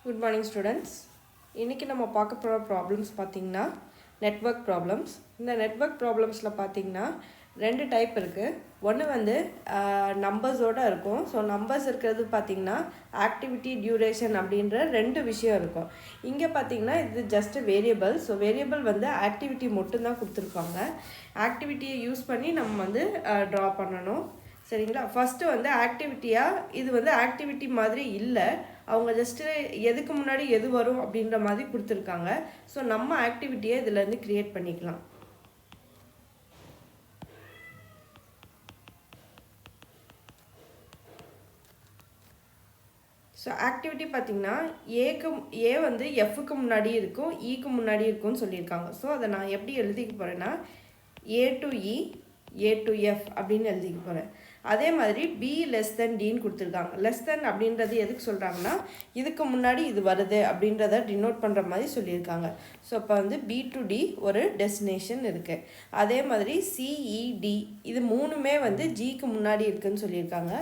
Good morning students. இன்னைக்கு நம்ம பார்க்க போற ப்ராப்ளம்ஸ் பாத்தீங்கன்னா நெட்வொர்க் ப்ராப்ளம்ஸ். இந்த நெட்வொர்க் ப்ராப்ளம்ஸ்ல பாத்தீங்கன்னா ரெண்டு டைப் இருக்கு. ஒன்னு வந்து நம்பர்ஸோட இருக்கும். ஸோ நம்பர்ஸ் இருக்கிறது பாத்தீங்கன்னா ஆக்டிவிட்டி டியூரேஷன் அப்படின்ற ரெண்டு விஷயம் இருக்கும். இங்க பாத்தீங்கன்னா இது ஜஸ்ட் வேரியபிள். ஸோ வேரியபிள் வந்து ஆக்டிவிட்டி மட்டும் தான் கொடுத்துருக்காங்க. ஆக்டிவிட்டியை யூஸ் பண்ணி நம்ம வந்து ட்ரா பண்ணணும். சரிங்களா? ஃபஸ்ட்டு வந்து ஆக்டிவிட்டியாக இது வந்து ஆக்டிவிட்டி மாதிரி இல்லை, அவங்க ஜஸ்ட்டு எதுக்கு முன்னாடி எது வரும் அப்படின்ற மாதிரி கொடுத்துருக்காங்க. ஸோ நம்ம ஆக்டிவிட்டியை இதிலேருந்து க்ரியேட் பண்ணிக்கலாம். ஸோ ஆக்டிவிட்டி பார்த்திங்கன்னா ஏ வந்து எஃப்க்கு முன்னாடி இருக்கும், ஈக்கு முன்னாடி இருக்கும்னு சொல்லியிருக்காங்க. ஸோ அதை நான் எப்படி எழுதிக்க போகிறேன்னா A to E, A to F அப்படின்னு எழுதிக்க போகிறேன். அதே மாதிரி பி லெஸ் தென் டின்னு கொடுத்துருக்காங்க. லெஸ் தென் அப்படின்றது எதுக்கு சொல்கிறாங்கன்னா இதுக்கு முன்னாடி இது வருது அப்படின்றத டினோட் பண்ணுற மாதிரி சொல்லியிருக்காங்க. ஸோ இப்போ வந்து பி டு டி ஒரு டெஸ்டினேஷன் இருக்குது. அதே மாதிரி சிஇடி இது மூணுமே வந்து ஜிக்கு முன்னாடி இருக்குதுன்னு சொல்லியிருக்காங்க.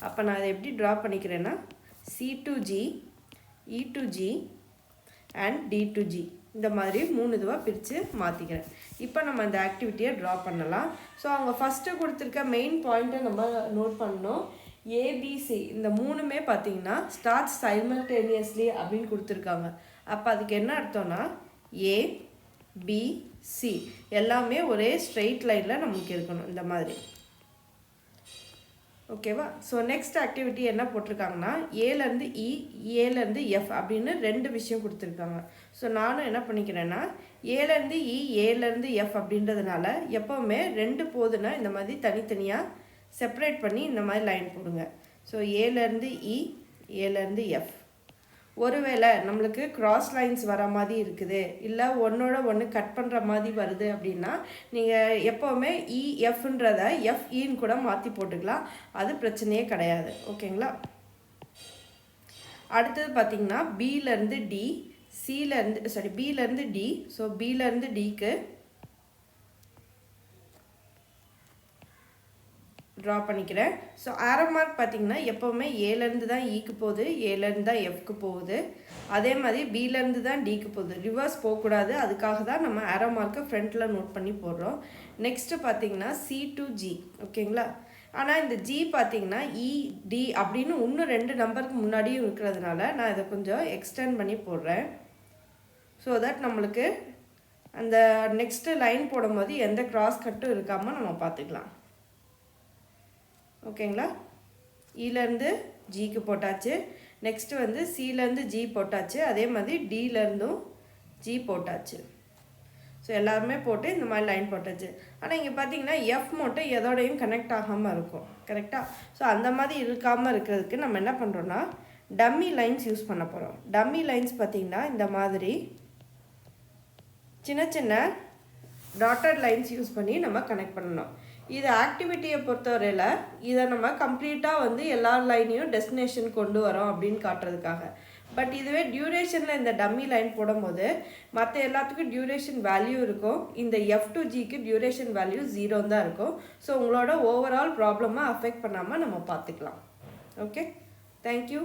அப்போ நான் அதை எப்படி ட்ரா பண்ணிக்கிறேன்னா C to G, E to G and D to G இந்த மாதிரி மூணு இதுவாக பிரித்து மாற்றிக்கிறேன். இப்போ நம்ம இந்த ஆக்டிவிட்டியை ட்ரா பண்ணலாம். ஸோ அவங்க ஃபஸ்ட்டு கொடுத்துருக்க மெயின் பாயிண்ட்டை நம்ம நோட் பண்ணணும். ஏபிசி இந்த மூணுமே பார்த்தீங்கன்னா ஸ்டார்ட் சைமல்டேனியஸ்லி அப்படின்னு கொடுத்துருக்காங்க. அப்போ அதுக்கு என்ன அர்த்தம்னா ஏ பி சி எல்லாமே ஒரே ஸ்ட்ரெயிட் லைனில் நமக்கு இருக்கணும் இந்த மாதிரி. ஓகேவா? ஸோ நெக்ஸ்ட் ஆக்டிவிட்டி என்ன போட்டிருக்காங்கன்னா ஏலேருந்து இ, ஏலேருந்து எஃப் அப்படின்னு ரெண்டு விஷயம் கொடுத்துருக்காங்க. ஸோ நானும் என்ன பண்ணிக்கிறேன்னா ஏலேருந்து இ, ஏலேருந்து எஃப் அப்படின்றதுனால எப்போவுமே ரெண்டு போதுன்னா இந்த மாதிரி தனித்தனியாக செப்பரேட் பண்ணி இந்த மாதிரி லைன் போடுங்க. ஸோ ஏலேருந்து இ, ஏலேருந்து எஃப். ஒருவேளை நம்மளுக்கு கிராஸ் லைன்ஸ் வர மாதிரி இருக்குது, இல்லை ஒன்றோட ஒன்று கட் பண்ணுற மாதிரி வருது அப்படின்னா நீங்கள் எப்போவுமே இஎஃப்ன்றதை எஃப்இன்னு கூட மாற்றி போட்டுக்கலாம். அது பிரச்சனையே கிடையாது. ஓகேங்களா? அடுத்தது பார்த்திங்கன்னா பிலேருந்து டி, பிலேருந்து டி. ஸோ பிலேருந்து டிக்கு ட்ரா பண்ணிக்கிறேன். ஸோ ஆரோ மார்க் பார்த்திங்கன்னா எப்போவுமே ஏலேருந்து தான் ஈக்கு போகுது, ஏலேருந்து தான் எஃப்க்கு போகுது. அதே மாதிரி பிலேருந்து தான் டிக்கு போகுது, ரிவர்ஸ் போகக்கூடாது. அதுக்காக தான் நம்ம ஆரோ மார்க்கை ஃப்ரண்ட்டில் நோட் பண்ணி போடுறோம். நெக்ஸ்ட்டு பார்த்திங்கன்னா சி டு ஜி. ஓகேங்களா? ஆனால் இந்த ஜி பார்த்திங்கன்னா இடி அப்படின்னு இன்னும் ரெண்டு நம்பருக்கு முன்னாடியும் இருக்கிறதுனால நான் இதை கொஞ்சம் எக்ஸ்டெண்ட் பண்ணி போடுறேன். ஸோ தட் நம்மளுக்கு அந்த நெக்ஸ்ட்டு லைன் போடும்போது எந்த கிராஸ் கட்டும் இருக்காமல் நம்ம பார்த்துக்கலாம். ஓகேங்களா? இலேருந்து ஜிக்கு போட்டாச்சு. நெக்ஸ்ட்டு வந்து சிலேருந்து ஜி போட்டாச்சு. அதே மாதிரி டிலேருந்தும் ஜி போட்டாச்சு. ஸோ எல்லாருமே போட்டு இந்த மாதிரி லைன் போட்டாச்சு. ஆனால் இங்கே பார்த்தீங்கன்னா எஃப் மட்டும் எதோடையும் கனெக்ட் ஆகாமல் இருக்கும். கரெக்டாக? ஸோ அந்த மாதிரி இருக்காமல் இருக்கிறதுக்கு நம்ம என்ன பண்ணுறோன்னா டம்மி லைன்ஸ் யூஸ் பண்ண போகிறோம். டம்மி லைன்ஸ் பார்த்திங்கன்னா இந்த மாதிரி சின்ன சின்ன டாட்டட் லைன்ஸ் யூஸ் பண்ணி நம்ம கனெக்ட் பண்ணணும். இது ஆக்டிவிட்டியை பொறுத்தவரையில் இதை நம்ம கம்ப்ளீட்டாக வந்து எல்லா லைனையும் டெஸ்டினேஷன் கொண்டு வரோம் அப்படின்னு காட்டுறதுக்காக. பட் இதுவே டியூரேஷனில் இந்த டம்மி லைன் போடும்போது மற்ற எல்லாத்துக்கும் டியூரேஷன் வேல்யூ இருக்கும். இந்த எஃப் டு ஜிக்கு டியூரேஷன் வேல்யூ 0 தான் இருக்கும். ஸோ உங்களோட ஓவரால் ப்ராப்ளமாக அஃபெக்ட் பண்ணாமல் நம்ம பார்த்துக்கலாம். Okay, thank you.